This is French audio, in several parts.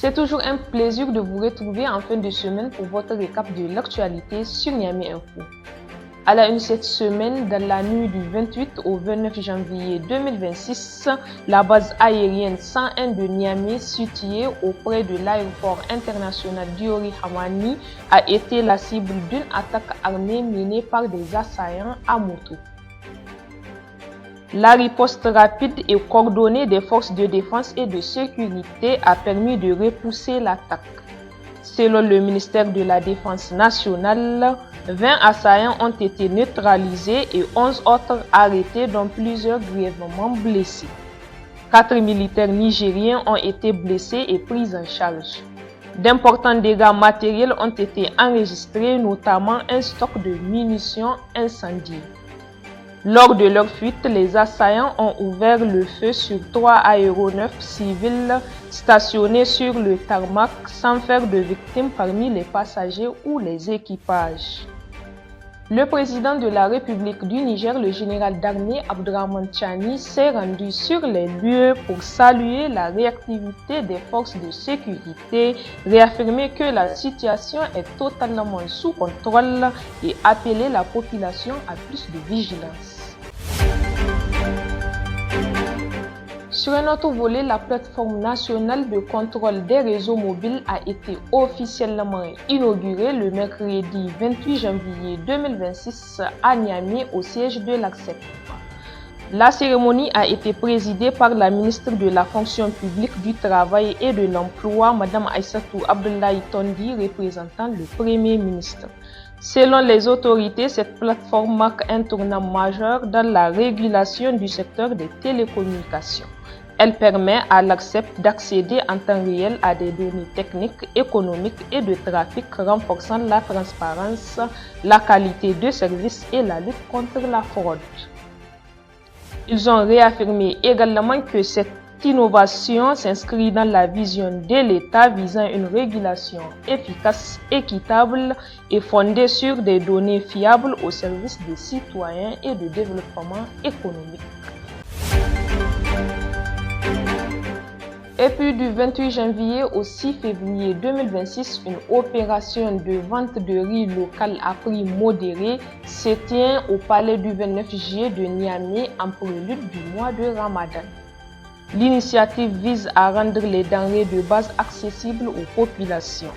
C'est toujours un plaisir de vous retrouver en fin de semaine pour votre récap de l'actualité sur Niamey Info. À la une cette semaine, dans la nuit du 28 au 29 janvier 2026, la base aérienne 101 de Niamey, située auprès de l'aéroport international Diori Hamani, a été la cible d'une attaque armée menée par des assaillants à moto. La riposte rapide et coordonnée des forces de défense et de sécurité a permis de repousser l'attaque. Selon le ministère de la Défense nationale, 20 assaillants ont été neutralisés et 11 autres arrêtés, dont plusieurs grièvement blessés. 4 militaires nigériens ont été blessés et pris en charge. D'importants dégâts matériels ont été enregistrés, notamment un stock de munitions incendiées. Lors de leur fuite, les assaillants ont ouvert le feu sur 3 aéronefs civils stationnés sur le tarmac sans faire de victimes parmi les passagers ou les équipages. Le président de la République du Niger, le général d'armée Abdourahmane Tchani, s'est rendu sur les lieux pour saluer la réactivité des forces de sécurité, réaffirmer que la situation est totalement sous contrôle et appeler la population à plus de vigilance. Sur un autre volet, la plateforme nationale de contrôle des réseaux mobiles a été officiellement inaugurée le mercredi 28 janvier 2026 à Niamey au siège de l'ACSEP. La cérémonie a été présidée par la ministre de la Fonction publique, du Travail et de l'Emploi, Mme Aïssatou Abdoulaye Tondi, représentant le Premier ministre. Selon les autorités, cette plateforme marque un tournant majeur dans la régulation du secteur des télécommunications. Elle permet à l'ACSEP d'accéder en temps réel à des données techniques, économiques et de trafic, renforçant la transparence, la qualité de service et la lutte contre la fraude. Ils ont réaffirmé également que cette innovation s'inscrit dans la vision de l'État visant une régulation efficace, équitable et fondée sur des données fiables au service des citoyens et du développement économique. Et puis du 28 janvier au 6 février 2026, une opération de vente de riz local à prix modéré se tient au palais du 29 juillet de Niamey en prélude du mois de Ramadan. L'initiative vise à rendre les denrées de base accessibles aux populations.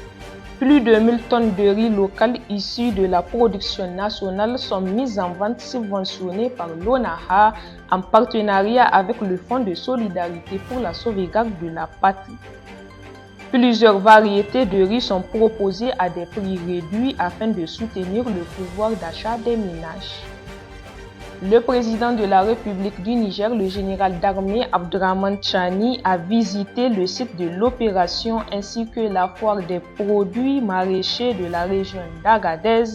Plus de 1000 tonnes de riz local issues de la production nationale sont mises en vente subventionnées par l'ONAHA en partenariat avec le Fonds de solidarité pour la sauvegarde de la patrie. Plusieurs variétés de riz sont proposées à des prix réduits afin de soutenir le pouvoir d'achat des ménages. Le président de la République du Niger, le général d'armée Abdourahmane Tchani, a visité le site de l'opération ainsi que la foire des produits maraîchers de la région d'Agadez,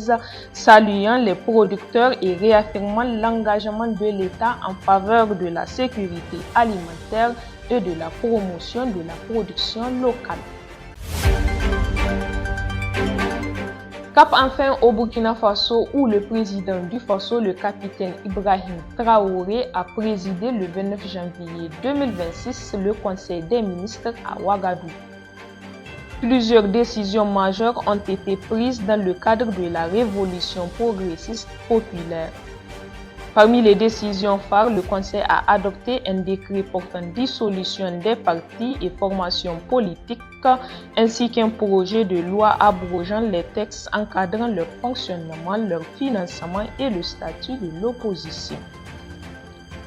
saluant les producteurs et réaffirmant l'engagement de l'État en faveur de la sécurité alimentaire et de la promotion de la production locale. Cap enfin au Burkina Faso où le président du Faso, le capitaine Ibrahim Traoré, a présidé le 29 janvier 2026 le Conseil des ministres à Ouagadougou. Plusieurs décisions majeures ont été prises dans le cadre de la révolution progressiste populaire. Parmi les décisions phares, le Conseil a adopté un décret portant dissolution des partis et formations politiques, ainsi qu'un projet de loi abrogeant les textes encadrant leur fonctionnement, leur financement et le statut de l'opposition.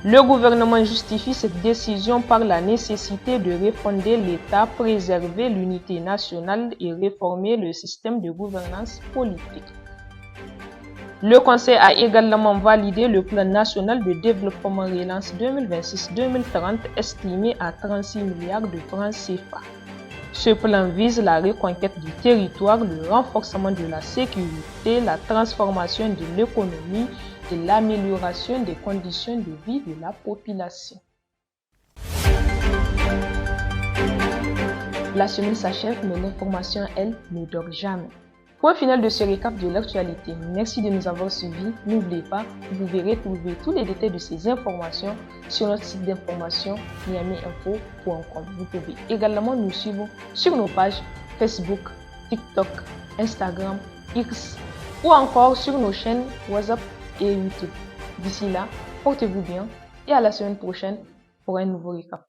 Le gouvernement justifie cette décision par la nécessité de refonder l'État, préserver l'unité nationale et réformer le système de gouvernance politique. Le Conseil a également validé le plan national de développement relance 2026-2030 estimé à 36 milliards de francs CFA. Ce plan vise la reconquête du territoire, le renforcement de la sécurité, la transformation de l'économie et l'amélioration des conditions de vie de la population. La semaine s'achève, mais l'information, elle, ne dort jamais. Point final de ce récap de l'actualité. Merci de nous avoir suivis. N'oubliez pas, vous pouvez retrouver tous les détails de ces informations sur notre site d'information niameyinfo.com. Vous pouvez également nous suivre sur nos pages Facebook, TikTok, Instagram, X ou encore sur nos chaînes WhatsApp et YouTube. D'ici là, portez-vous bien et à la semaine prochaine pour un nouveau récap.